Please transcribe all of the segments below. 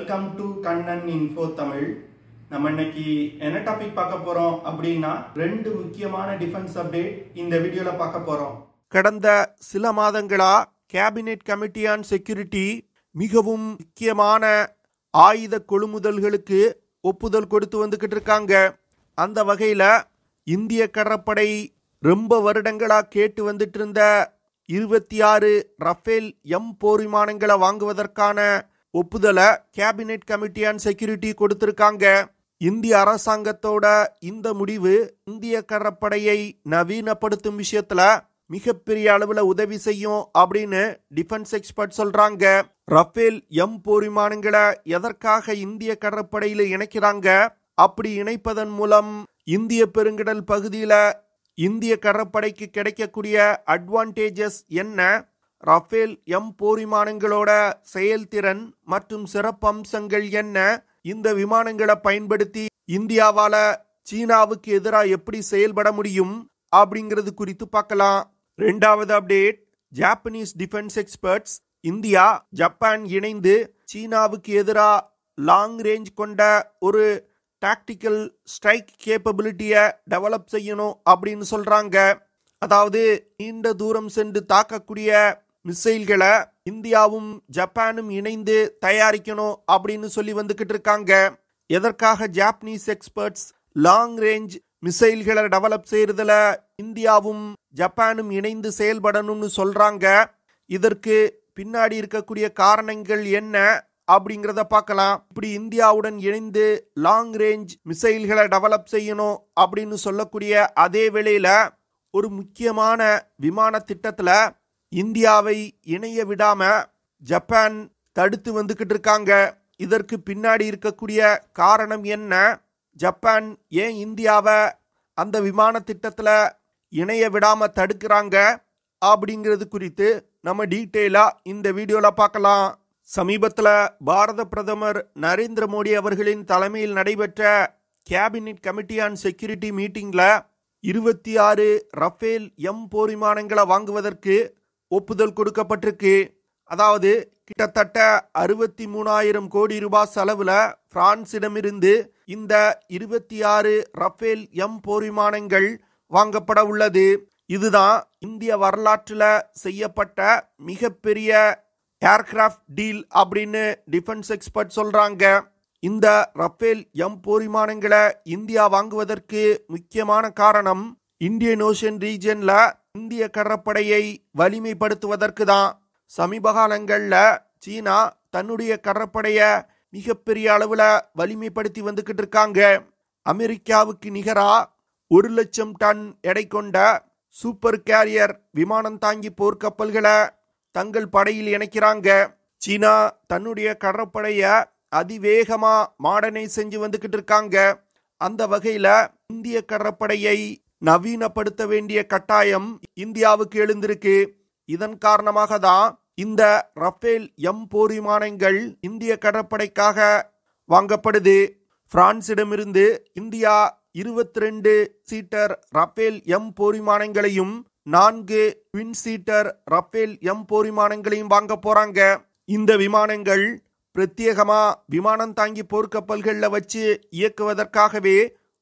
Welcome to Kannan info Tamil. நம்ம இன்னைக்கு என்ன டாபிக் பார்க்க போறோம் அப்படின்னா, ரெண்டு முக்கியமான டிஃபென்ஸ் அப்டேட் இந்த வீடியோல பார்க்க போறோம். கடந்த சில மாதங்களா கேபினெட் கமிட்டி ஆன் செக்யூரிட்டி மிகவும் முக்கியமான ஆயுத கொள்முதல்களுக்கு ஒப்புதல் கொடுத்து வந்துகிட்டு இருக்காங்க. அந்த வகையில இந்திய கடற்படை ரொம்ப வருடங்களா கேட்டு வந்துட்டு இருந்த 26 ரஃபேல் எம் போர் விமானங்களை வாங்குவதற்கான ஒப்புதலை கேபினெட் கமிட்டி ஆன் செக்யூரிட்டி கொடுத்திருக்காங்க. இந்திய அரசாங்கத்தோட இந்த முடிவு இந்திய கடற்படையை நவீனப்படுத்தும் விஷயத்துல மிகப்பெரிய அளவுல உதவி செய்யும் அப்படின்னு டிஃபென்ஸ் எக்ஸ்பர்ட் சொல்றாங்க. ரஃபேல் எம் போர் விமானங்களை எதற்காக இந்திய கடற்படையில இணைக்கிறாங்க? அப்படி இணைப்பதன் மூலம் இந்திய பெருங்கடல் பகுதியில இந்திய கடற்படைக்கு கிடைக்கக்கூடிய அட்வான்டேஜஸ் என்ன? ரஃபேல் எம் போர் விமானங்களோட செயல்திறன் மற்றும் சிறப்பம்சங்கள் என்ன? இந்த விமானங்களை பயன்படுத்தி இந்தியாவால சீனாவுக்கு எதிராக எப்படி செயல்பட முடியும் அப்படிங்கிறது குறித்து பார்க்கலாம். ரெண்டாவது update, Japanese defence experts India Japan இணைந்து சீனாவுக்கு எதிராக லாங் ரேஞ்ச் கொண்ட ஒரு டாக்டிக்கல் ஸ்ட்ரைக் கேப்பபிலிட்டியை டெவலப் செய்யணும் அப்படின்னு சொல்றாங்க. அதாவது நீண்ட தூரம் சென்று தாக்கக்கூடிய மிசைல்களை இந்தியாவும் ஜப்பானும் இணைந்து தயாரிக்கணும் அப்படின்னு சொல்லி வந்துகிட்டு இருக்காங்க. எதற்காக ஜாப்பனீஸ் எக்ஸ்பர்ட்ஸ் லாங் ரேஞ்ச் மிசைல்களை டெவலப் செய்யறதுல இந்தியாவும் ஜப்பானும் இணைந்து செயல்படணும்னு சொல்றாங்க. இதற்கு பின்னாடி இருக்கக்கூடிய காரணங்கள் என்ன அப்படிங்கிறத பார்க்கலாம். இப்படி இந்தியாவுடன் இணைந்து லாங் ரேஞ்ச் மிசைல்களை டெவலப் செய்யணும் அப்படின்னு சொல்லக்கூடிய அதே வேளையில ஒரு முக்கியமான விமான திட்டத்துல இந்தியாவை இணைய விடாம ஜப்பான் தடுத்து வந்துகிட்டு இருக்காங்க. இதற்கு பின்னாடி இருக்கக்கூடிய காரணம் என்ன? ஜப்பான் ஏன் இந்தியாவை அந்த விமான திட்டத்துல இணைய விடாம தடுக்கிறாங்க அப்படிங்கிறது குறித்து நம்ம டீட்டெயிலா இந்த வீடியோல பார்க்கலாம். சமீபத்தில் பாரத பிரதமர் நரேந்திர மோடி அவர்களின் தலைமையில் நடைபெற்ற கேபினெட் கமிட்டி ஆன் செக்யூரிட்டி மீட்டிங்ல 26 ரஃபேல் எம் போர் விமானங்களை வாங்குவதற்கு ஒப்புதல் கொடுக்கப்பட்டிருக்கு. அதாவது கிட்டத்தட்ட 63,000 கோடி ரூபாய் செலவுல பிரான்சிடமிருந்து இந்த 26 ரஃபேல் எம் போர் விமானங்கள் வாங்கப்பட உள்ளது. இதுதான் இந்திய வரலாற்றில் செய்யப்பட்ட மிகப்பெரிய ஏர்கிராஃப்ட் டீல் அப்படின்னு டிஃபென்ஸ் எக்ஸ்பர்ட் சொல்றாங்க. இந்த ரஃபேல் எம் போர் விமானங்களை இந்தியா வாங்குவதற்கு முக்கியமான காரணம் இந்தியன் ஓஷன் ரீஜன்ல இந்திய கடற்படையை வலிமைப்படுத்துவதற்கு தான். சமீப காலங்கள்ல சீனா தன்னுடைய கடற்படையை மிகப்பெரிய அளவுல வலிமைப்படுத்தி வந்துகிட்டு இருக்காங்க. அமெரிக்காவுக்கு நிகரா 1,00,000 டன் எடை கொண்ட சூப்பர் கேரியர் விமானம் தாங்கி போர்க்கப்பல்களை தங்கள் படையில் இணைக்கிறாங்க. சீனா தன்னுடைய கடற்படைய அதிவேகமா மாடர்னைஸ் செஞ்சு வந்துகிட்டு இருக்காங்க. அந்த வகையில இந்திய கடற்படையை நவீனப்படுத்த வேண்டிய கட்டாயம் இந்தியாவுக்கு எழுந்திருக்கு. இதன் காரணமாக தான் இந்த ரஃபேல் எம் போர் விமானங்கள் இந்திய கடற்படைக்காக வாங்கப்படுது. பிரான்சிடமிருந்து இந்தியா 22 சீட்டர் ரஃபேல் எம் போர் விமானங்களையும் 4 ட்வின் சீட்டர் ரஃபேல் எம் போர் விமானங்களையும் வாங்க போறாங்க. இந்த விமானங்கள் பிரத்யேகமா விமானம் தாங்கி போர்க்கப்பல்கள்ல வச்சு இயக்குவதற்காகவே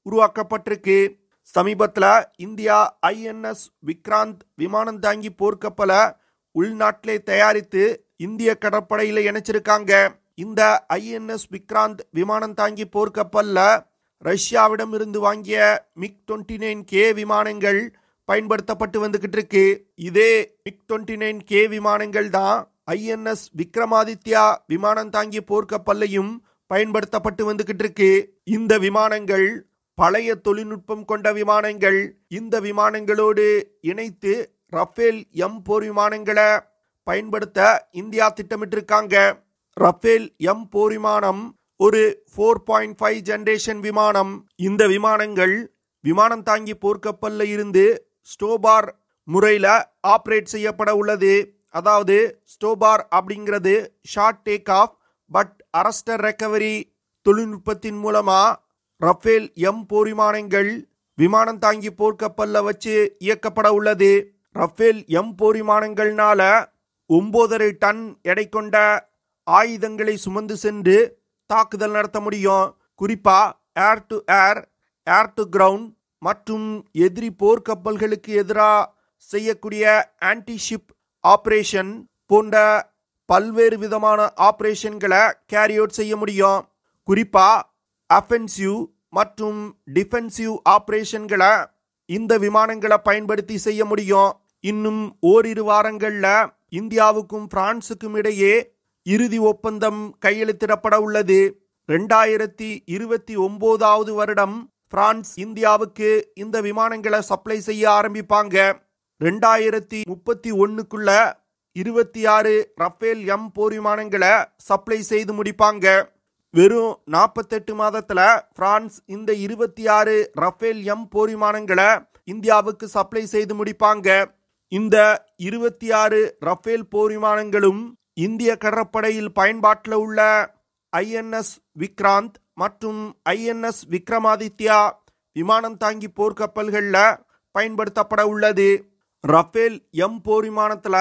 உருவாக்கப்பட்டிருக்கு. சமீபத்துல இந்தியா INS விக்ராந்த் விமானம் தாங்கி போர்க்கப்பலை உள்நாட்டிலே தயாரித்து இந்திய கடற்படையில இணைச்சிருக்காங்க. இந்த INS விக்ராந்த் விமானம் தாங்கி போர்க்கப்பல்ல ரஷ்யாவிடம் இருந்து வாங்கிய MiG-29K விமானங்கள் பயன்படுத்தப்பட்டு வந்துகிட்டு இருக்கு. இதே MiG-29K விமானங்கள் தான் INS விக்ரமாதித்யா விமானம் தாங்கிய போர்க்கப்பல்லையும் பயன்படுத்தப்பட்டு வந்துகிட்டு இருக்கு. இந்த விமானங்கள் பழைய தொழில்நுட்பம் கொண்ட விமானங்கள். இந்த விமானங்களோடு இணைத்து ரஃபேல் எம் போர் விமானங்களை பயன்படுத்த இந்தியா திட்டமிட்டிருக்காங்க. ரஃபேல் எம் போர் விமானம் ஒரு 4.5 ஜெனரேஷன் விமானம். இந்த விமானங்கள் விமானம் தாங்கி போர்க்கப்பல்ல இருந்து ஸ்டோபார் முறையில் ஆப்ரேட் செய்யப்பட உள்ளது. அதாவது ஸ்டோபார் அப்படிங்கிறது short take off but arrester recovery தொழில்நுட்பத்தின் மூலமா ரஃபேல் எம் போர் விமானங்கள் விமானம் தாங்கி போர்க்கப்பல்ல வச்சு இயக்கப்பட உள்ளது. ரஃபேல் எம் போர் விமானங்கள்னால 9.5 டன் எடை கொண்ட ஆயுதங்களை சுமந்து சென்று தாக்குதல் நடத்த முடியும். குறிப்பா air to air, air to ground மற்றும் எதிரி போர்க்கப்பல்களுக்கு எதிராக செய்யக்கூடிய ஆன்டி ஷிப் ஆபரேஷன் போன்ற பல்வேறு விதமான ஆபரேஷன்களை கேரி அவுட் செய்ய முடியும். குறிப்பா அஃபென்சிவ் மற்றும் டிஃபென்சிவ் ஆபரேஷன்களை இந்த விமானங்களை பயன்படுத்தி செய்ய முடியும். இன்னும் ஓரிரு வாரங்கள்ல இந்தியாவுக்கும் பிரான்சுக்கும் இடையே இறுதி ஒப்பந்தம் கையெழுத்திடப்பட உள்ளது. 2029 வருடம் பிரான்ஸ் இந்தியாவுக்கு இந்த விமானங்களை சப்ளை செய்ய ஆரம்பிப்பாங்க. 2031க்குள்ள 26 ரஃபேல் எம் போர் விமானங்களை சப்ளை செய்து முடிப்பாங்க. வெறும் 48 மாதத்துல பிரான்ஸ் இந்த 26 ரஃபேல் எம் போர் விமானங்களை இந்தியாவுக்கு சப்ளை செய்து முடிப்பாங்க. இந்த 26 ரஃபேல் போர் விமானங்களும் இந்திய கடற்படையில் பயன்பாட்டில் உள்ள INS விக்ராந்த் மற்றும் INS விக்ரமாதித்யா விமானம் தாங்கி போர்க்கப்பல்கள்ல பயன்படுத்தப்பட உள்ளது. ரஃபேல் எம் போர் விமானத்துல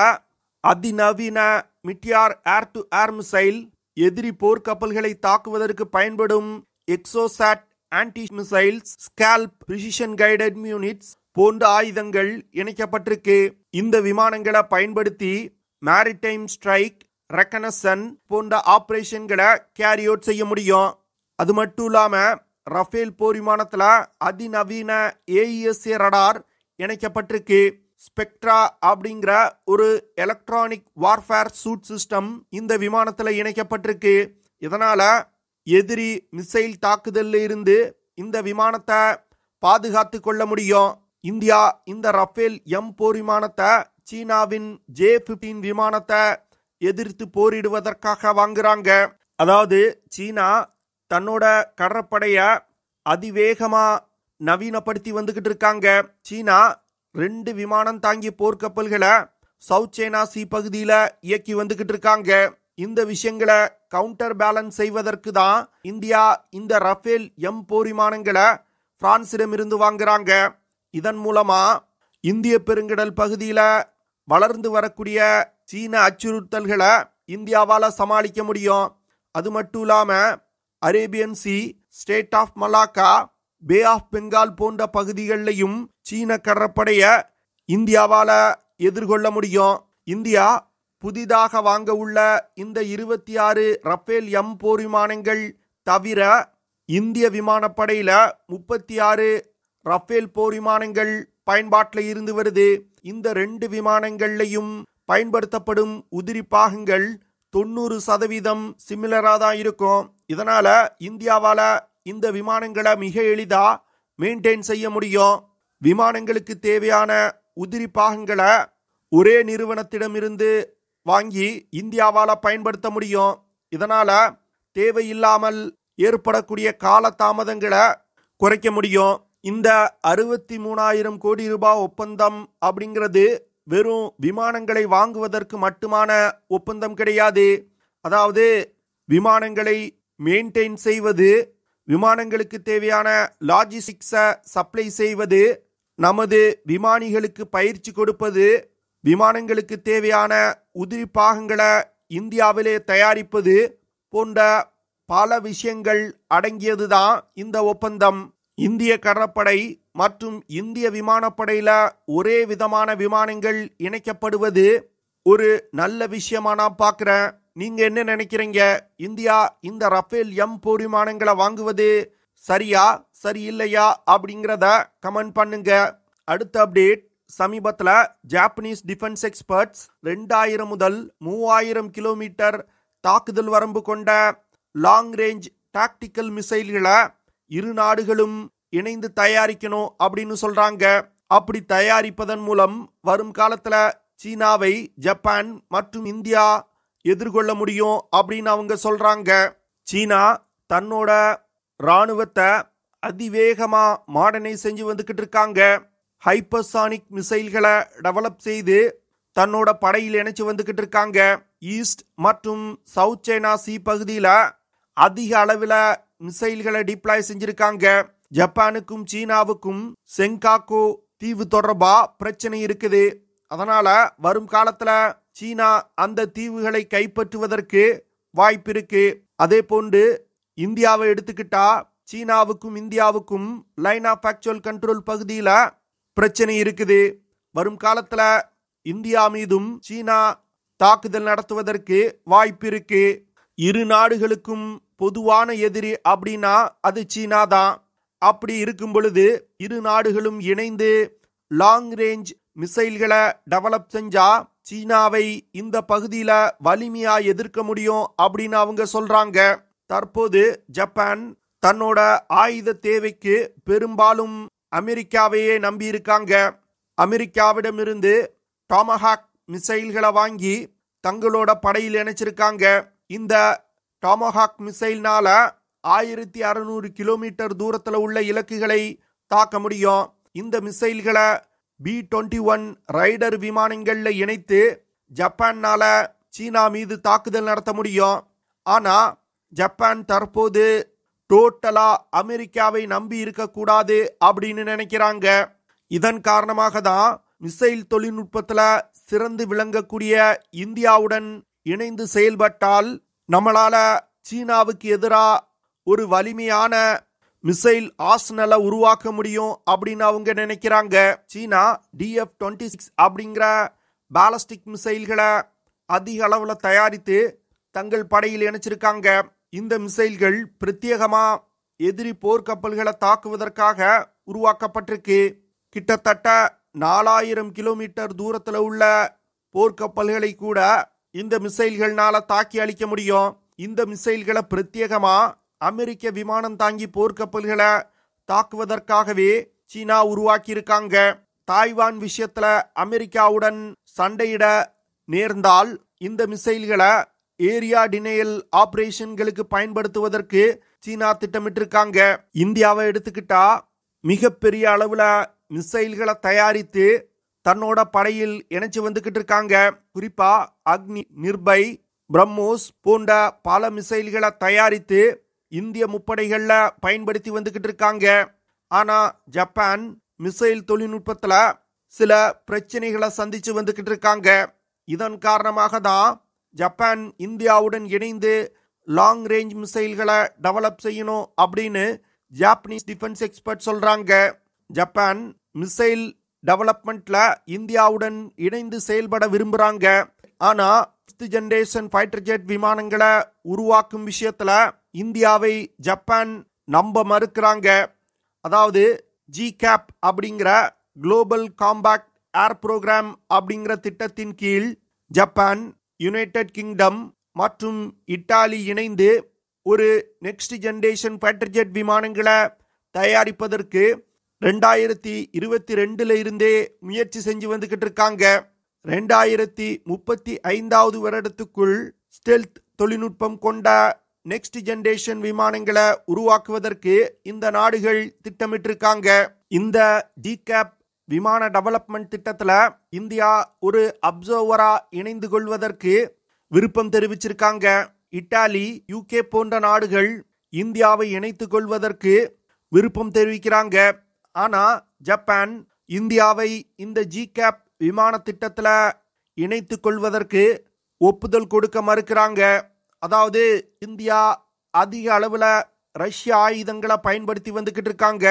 அதிநவீன மிட்டியார் ஏர் டு ஏர் மிசைல், எதிரி போர்க்கப்பல்களை தாக்குவதற்கு பயன்படும் Exocet anti missiles, Scalp precision guided units போன்ற ஆயுதங்கள் இணைக்கப்பட்டிருக்கு. இந்த விமானங்களை பயன்படுத்தி மேரிடைம் ஸ்ட்ரைக், ரெக்கனசன் போன்ற ஆபரேஷன்களை கேரி அவுட் செய்ய முடியும். அது மட்டும் இல்லாம ரஃபேல் போர் விமானத்துல அதிநவீன AESA ரடார் இணைக்கப்பட்டிருக்கு. ஸ்பெக்ட்ரா அப்படிங்கிற ஒரு எலக்ட்ரானிக் வார்ஃபேர் சூட் சிஸ்டம் இந்த விமானத்துல இணைக்கப்பட்டிருக்கு. இதனால எதிரி மிசைல் தாக்குதல்ல இருந்து இந்த விமானத்தை பாதுகாத்து கொள்ள முடியும். இந்தியா இந்த ரஃபேல் எம் போர் விமானத்தை சீனாவின் J-15 விமானத்தை எதிர்த்து போரிடுவதற்காக வாங்குறாங்க. அதாவது சீனா தன்னோட கடற்படைய அதிவேகமா நவீனப்படுத்தி வந்துகிட்டு இருக்காங்க. சீனா 2 விமானம் தாங்கிய போர்க்கப்பல்களை சவுத் சைனா சி பகுதியில இயக்கி வந்துகிட்டு இருக்காங்க. இந்த விஷயங்களை கவுண்டர் பேலன்ஸ் செய்வதற்கு தான் இந்தியா இந்த ரஃபேல் எம் போர் விமானங்களை பிரான்சிடமிருந்து வாங்குறாங்க. இதன் மூலமா இந்திய பெருங்கடல் பகுதியில வளர்ந்து வரக்கூடிய சீன அச்சுறுத்தல்களை இந்தியாவால சமாளிக்க முடியும். அது மட்டும் இல்லாம Arabian sea, state of Malacca, bay of Bengal போன்ற பகுதிகளிலையும் சீன கடற்படைய இந்தியாவால எதிர்கொள்ள முடியும். இந்தியா புதிதாக வாங்க உள்ள இந்த 26 ரஃபேல் எம் போர் விமானங்கள் தவிர இந்திய விமானப்படையில 36 ரஃபேல் போர் விமானங்கள் பயன்பாட்டில் இருந்து வருது. இந்த 2 விமானங்கள்லையும் பயன்படுத்தப்படும் உதிரி பாகங்கள் 90% சிமிலரா தான் இருக்கும். இதனால இந்தியாவால இந்த விமானங்களை மிக எளிதா மெயின்டைன் செய்ய முடியும். விமானங்களுக்கு தேவையான உதிரி பாகங்களை ஒரே நிறுவனத்திடமிருந்து வாங்கி இந்தியாவால பயன்படுத்த முடியும். இதனால தேவையில்லாமல் ஏற்படக்கூடிய கால தாமதங்களை குறைக்க முடியும். இந்த 63,000 கோடி ரூபாய் ஒப்பந்தம் அப்படிங்கிறது வெறும் விமானங்களை வாங்குவதற்கு மட்டுமான ஒப்பந்தம் கிடையாது. அதாவது விமானங்களை மெயின்டைன் செய்வது, விமானங்களுக்கு தேவையான லாஜிஸ்டிக்ஸை சப்ளை செய்வது, நமது விமானிகளுக்கு பயிற்சி கொடுப்பது, விமானங்களுக்கு தேவையான உதிரி பாகங்களை இந்தியாவிலே தயாரிப்பது போன்ற பல விஷயங்கள் அடங்கியதுதான் இந்த ஒப்பந்தம். இந்திய கடற்படை மற்றும் இந்திய விமானப்படையில ஒரே விதமான விமானங்கள் இணைக்கப்படுவது ஒரு நல்ல விஷயமா நான் பார்க்கிறேன். நீங்க என்ன நினைக்கிறீங்க? இந்தியா இந்த ரஃபேல் எம் போர் விமானங்களை வாங்குவது சரியா சரியில்லையா அப்படிங்கிறத கமெண்ட் பண்ணுங்க. அடுத்த அப்டேட், சமீபத்தில் ஜாப்பனீஸ் டிஃபென்ஸ் எக்ஸ்பர்ட்ஸ் 2000 முதல் 3000 கிலோமீட்டர் தாக்குதல் வரம்பு கொண்ட லாங் ரேஞ்ச் டாக்டிக்கல் மிசைல்களை இரு நாடுகளும் இணைந்து தயாரிக்கணும் அப்படின்னு சொல்றாங்க. அப்படி தயாரிப்பதன் மூலம் வரும் காலத்துல சீனாவை ஜப்பான் மற்றும் இந்தியா எதிர்கொள்ள முடியும் அப்படின்னு அவங்க சொல்றாங்க. சீனா தன்னோட ராணுவத்தை அதிவேகமா மாடர்னைஸ் செஞ்சு வந்துகிட்டு இருக்காங்க. ஹைப்பர்சானிக் மிசைல்களை டெவலப் செய்து தன்னோட படையில் இணைச்சு வந்துகிட்டு இருக்காங்க. ஈஸ்ட் மற்றும் சவுத் சைனா சி பகுதியில அதிக அளவில் மிசைல்களை டிப்ளாய் செஞ்சிருக்காங்க. ஜப்பானுக்கும் சீனாவுக்கும் செங்காக்கோ தீவு தொடர்பா பிரச்சனை இருக்குது. அதனால வரும் காலத்துல சீனா அந்த தீவுகளை கைப்பற்றுவதற்கு வாய்ப்பு இருக்கு. அதே போன்று இந்தியாவை எடுத்துக்கிட்டா சீனாவுக்கும் இந்தியாவுக்கும் லைன் ஆஃப் ஆக்சுவல் கண்ட்ரோல் பகுதியில பிரச்சனை இருக்குது. வரும் காலத்துல இந்தியா மீதும் சீனா தாக்குதல் நடத்துவதற்கு வாய்ப்பு இருக்கு. இரு நாடுகளுக்கும் பொதுவான எதிரி அப்படின்னா அது சீனா தான். அப்படி இருக்கும் பொழுது இரு நாடுகளும் இணைந்து லாங் ரேஞ்ச் மிசைல்களை டெவலப் செஞ்சா சீனாவை இந்த பகுதியில வலிமையா எதிர்க்க முடியும் அப்படின்னு அவங்க சொல்றாங்க. தற்போது ஜப்பான் தன்னோட ஆயுத தேவைக்கு பெரும்பாலும் அமெரிக்காவையே நம்பி இருக்காங்க. அமெரிக்காவிடமிருந்து டாமஹாக் மிசைல்களை வாங்கி தங்களோட படையில் இணைச்சிருக்காங்க. இந்த டாமஹாக் மிசைல்னால 1600 கிலோமீட்டர் தூரத்துல உள்ள இலக்குகளை தாக்க முடியும். இந்த மிசைல்களை B-21 ரைடர் விமானங்கள்ல இணைத்து ஜப்பான்னால சீனா மீது தாக்குதல் நடத்த முடியும். ஆனா ஜப்பான் தற்போது டோட்டலா அமெரிக்காவை நம்பி இருக்கக்கூடாது அப்படின்னு நினைக்கிறாங்க. இதன் காரணமாக தான் மிசைல் தொழில்நுட்பத்துல சிறந்து விளங்கக்கூடிய இந்தியாவுடன் இணைந்து செயல்பட்டால் நம்மளால சீனாவுக்கு எதிராக ஒரு வலிமையான மிசைல் ஆர்சனலை உருவாக்க முடியும் அப்படின்னு அவங்க நினைக்கிறாங்க. சீனா DF-26 அப்படிங்கிற பாலஸ்டிக் மிசைல்களை அதிக அளவுல தயாரித்து தங்கள் படையில் இணைச்சிருக்காங்க. இந்த மிசைல்கள் பிரத்யேகமா எதிரி போர்க்கப்பல்களை தாக்குவதற்காக உருவாக்கப்பட்டிருக்கு. கிட்டத்தட்ட 4000 கிலோமீட்டர் தூரத்துல உள்ள போர்க்கப்பல்களை கூட இந்த மிசைல்கள்னால தாக்கி அழிக்க முடியும். இந்த மிசைல்களை பிரத்யேகமா அமெரிக்க விமானம் தாங்கி போர்க்கப்பல்களை தாக்குவதற்காகவே சீனா உருவாக்கி இருக்காங்க. தாய்வான் விஷயத்துல அமெரிக்காவுடன் சண்டையிட நேர்ந்தால் இந்த மிசைல்களை ஏரியா டினையல் ஆபரேஷன்களுக்கு பயன்படுத்துவதற்கு சீனா திட்டமிட்டிருக்காங்க. இந்தியாவை எடுத்துக்கிட்டா மிகப்பெரிய அளவுல மிசைல்களை தயாரித்து தன்னோட படையில் இணைச்சு வந்துகிட்டு இருக்காங்க. குறிப்பா அக்னி, நிர்பை, பிரம்மோஸ் போன்ற பல மிசைல்களை தயாரித்து இந்திய முப்படைகள்ல பயன்படுத்தி வந்துகிட்டு இருக்காங்க. ஆனா ஜப்பான் மிசைல் தொழில்நுட்பத்துல சில பிரச்சனைகளை சந்திச்சு வந்துகிட்டு இருக்காங்க. இதன் காரணமாக தான் ஜப்பான் இந்தியாவுடன் இணைந்து லாங் ரேஞ்ச் மிசைல்களை டெவலப் செய்யணும் அப்படின்னு ஜாப்பனீஸ் டிஃபென்ஸ் எக்ஸ்பர்ட் சொல்றாங்க. ஜப்பான் மிசைல் டெவலப்மெண்ட்ல இந்தியாவுடன் இணைந்து செயல்பட விரும்புறாங்க. ஆனா 5th ஜெனரேஷன் ஃபைட்டர் ஜெட் விமானங்களை உருவாக்கும் விஷயத்துல இந்தியாவை ஜப்பான் நம்ப மறுக்கிறாங்க. அதாவது GCAP அப்படிங்கிற குளோபல் காம்பாக்ட் ஏர் புரோகிராம் அப்படிங்கிற திட்டத்தின் கீழ் ஜப்பான், யுனைடெட் கிங்டம் மற்றும் இத்தாலி இணைந்து ஒரு நெக்ஸ்ட் ஜெனரேஷன் ஃபைட்டர் ஜெட் விமானங்களை தயாரிப்பதற்கு 2022 இருந்தே முயற்சி செஞ்சு வந்துகிட்டு இருக்காங்க. 2035 வருடத்துக்குள் ஸ்டெல்த் தொழில்நுட்பம் கொண்ட நெக்ஸ்ட் ஜெனரேஷன் விமானங்களை உருவாக்குவதற்கு இந்த நாடுகள் திட்டமிட்டிருக்காங்க. இந்த GCAP விமான டெவலப்மெண்ட் திட்டத்துல இந்தியா ஒரு அப்சர்வரா இணைந்து கொள்வதற்கு விருப்பம் தெரிவிச்சிருக்காங்க. இத்தாலி, UK போன்ற நாடுகள் இந்தியாவை இணைத்துக் கொள்வதற்கு விருப்பம் தெரிவிக்கிறாங்க. ஆனா ஜப்பான் இந்தியாவை இந்த GCAP விமான திட்டத்துல இணைத்துக் கொள்வதற்கு ஒப்புதல் கொடுக்க மறுக்கிறாங்க. அதாவது இந்தியா அதிக அளவுல ரஷ்ய ஆயுதங்களை பயன்படுத்தி வந்துகிட்டு இருக்காங்க.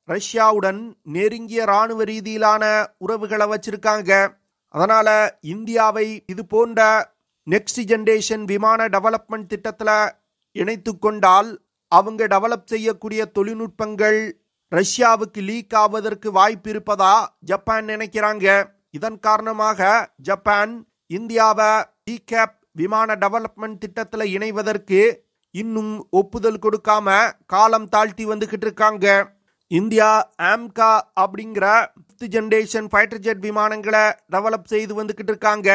ரஷ்யாவுடன் நெருங்கிய ராணுவ ரீதியிலான உறவுகளை வச்சிருக்காங்க. அதனால இந்தியாவை இது போன்ற நெக்ஸ்ட் ஜெனரேஷன் விமான டெவலப்மெண்ட் திட்டத்துல இணைத்து கொண்டால் அவங்க டெவலப் செய்யக்கூடிய தொழில்நுட்பங்கள் ரஷ்யாவுக்கு லீக் ஆவதற்கு வாய்ப்பு இருப்பதா ஜப்பான் நினைக்கிறாங்க. இதன் காரணமாக ஜப்பான் இந்தியாவை GCAP விமான டெவலப்மெண்ட் திட்டத்துல இணைவதற்கு இன்னும் ஒப்புதல் கொடுக்காம காலம் தாழ்த்தி வந்துகிட்டு இருக்காங்க. இந்தியா AMCA அப்படிங்கிற 5th ஜெனரேஷன் ஃபைட்டர் ஜெட் விமானங்களை டெவலப் செய்து வந்துகிட்டு இருக்காங்க.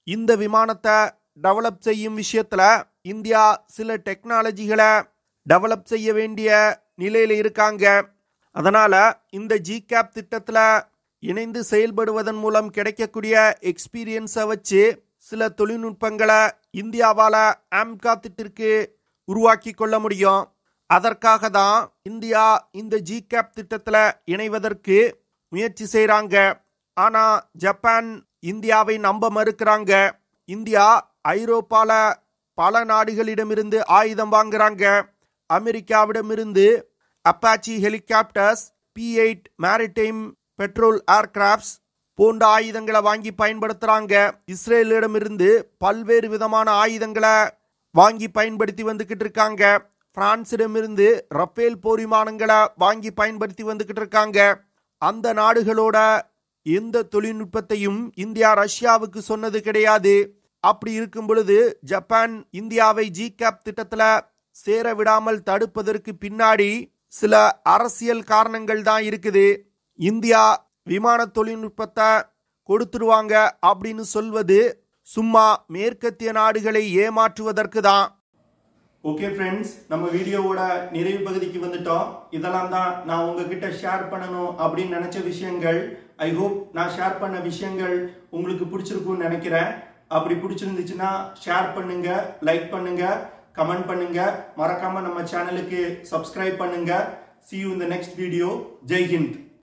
இந்த விமானத்தை டெவலப் செய்யும் விஷயத்துல இந்தியா சில டெக்னாலஜிகளை டெவலப் செய்ய வேண்டிய நிலையில இருக்காங்க. அதனால இந்த GCAP திட்டத்துல இணைந்து செயல்படுவதன் மூலம் கிடைக்கக்கூடிய எக்ஸ்பீரியன்ஸை வச்சு சில தொழில்நுட்பங்களை இந்தியாவால AMCA திட்டத்திற்கு உருவாக்கி கொள்ள முடியும். அதற்காக தான் இந்தியா இந்த GCAP திட்டத்துல இணைவதற்கு முயற்சி செய்றாங்க. ஆனா ஜப்பான் இந்தியாவை நம்ப மறுக்கிறாங்க. இந்தியா ஐரோப்பால பல நாடுகளிடமிருந்து ஆயுதம் வாங்குறாங்க. அமெரிக்காவிடமிருந்து Apache helicopters, P-8 maritime patrol aircrafts போன்ற ஆயுதங்களை வாங்கி பயன்படுத்துறாங்க. இஸ்ரேலிடமிருந்து பல்வேறு விதமான ஆயுதங்களை வாங்கி பயன்படுத்தி வந்துகிட்டு இருக்காங்க. பிரான்சிடமிருந்து ரஃபேல் போர் விமானங்களை வாங்கி பயன்படுத்தி வந்துகிட்டு இருக்காங்க. அந்த நாடுகளோட எந்த தொழில்நுட்பத்தையும் இந்தியா ரஷ்யாவுக்கு சொன்னது கிடையாது. அப்படி இருக்கும் பொழுது ஜப்பான் இந்தியாவை GCAP திட்டத்துல சேர விடாமல் தடுப்பதற்கு பின்னாடி சில அரசியல் காரணங்கள் தான் இருக்குது. இந்தியா விமான தொழில்நுட்பத்தை கொடுத்துருவாங்க அப்படின்னு சொல்வது சும்மா மேற்கத்திய நாடுகளை ஏமாற்றுவதற்கு தான். ஓகே ஃப்ரெண்ட்ஸ், நம்ம வீடியோவோட நிறைவு பகுதிக்கு வந்துட்டோம். இதெல்லாம் தான் நான் உங்ககிட்ட ஷேர் பண்ணணும் அப்படின்னு நினைச்ச விஷயங்கள். ஐ ஹோப் நான் ஷேர் பண்ண விஷயங்கள் உங்களுக்கு பிடிச்சிருக்கும்னு நினைக்கிறேன். அப்படி பிடிச்சிருந்துச்சுன்னா ஷேர் பண்ணுங்க, லைக் பண்ணுங்க, கமெண்ட் பண்ணுங்க. மறக்காம நம்ம சேனலுக்கு சப்ஸ்கிரைப் பண்ணுங்க. See you in the next video. Jai Hind.